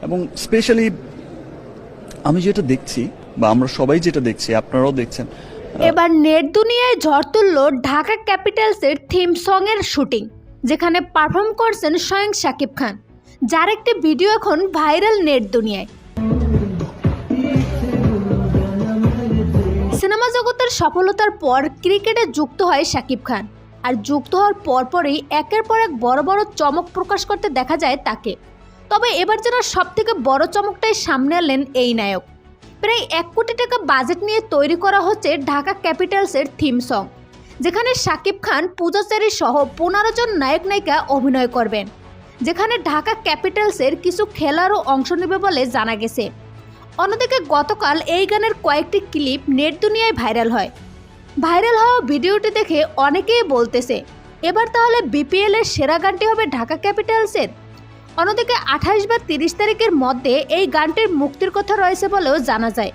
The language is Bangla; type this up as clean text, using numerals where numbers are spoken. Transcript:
এবং স্পেশালি আমি যেটা দেখছি বা আমরা সবাই যেটা দেখছি, আপনারাও দেখছেন, এবার নেট দুনিয়ায় ঝড় তুলল ঢাকা ক্যাপিটালসের থিম সং-এর শুটিং, যেখানে পারফর্ম করছেন স্বয়ং শাকিব খান, যার একটি ভিডিও এখন ভাইরাল নেট দুনিয়ায়। সিনেমা জগতের সফলতার পর ক্রিকেটে যুক্ত হয় শাকিব খান, আর যুক্ত হওয়ার পরপরই একের পর এক বড় বড় চমক প্রকাশ করতে দেখা যায় তাকে। তবে এবার যেন সবথেকে বড় চমকটাই সামনে আনলেন এই নায়ক। প্রায় 1 কোটি টাকা বাজেট নিয়ে তৈরি করা হচ্ছে ঢাকা ক্যাপিটালসের থিম সং, যেখানে শাকিব খান, পূজা চেরি সহ 15 জন নায়ক নায়িকা অভিনয় করবেন, যেখানে ঢাকা ক্যাপিটালসের কিছু খেলারও অংশ নেবে বলে জানা গেছে। অন্যদিকে গতকাল এই গানের কয়েকটি ক্লিপ নেট দুনিয়ায় ভাইরাল হয়। ভাইরাল হওয়া ভিডিওটি দেখে অনেকেই বলতেছে এবার তাহলে বিপিএল এর সেরা গানটি হবে ঢাকা ক্যাপিটালসের। অন্যদিকে 28 বা 30 তারিখের মধ্যে এই গানটির মুক্তির কথা রয়েছে বলেও জানা যায়।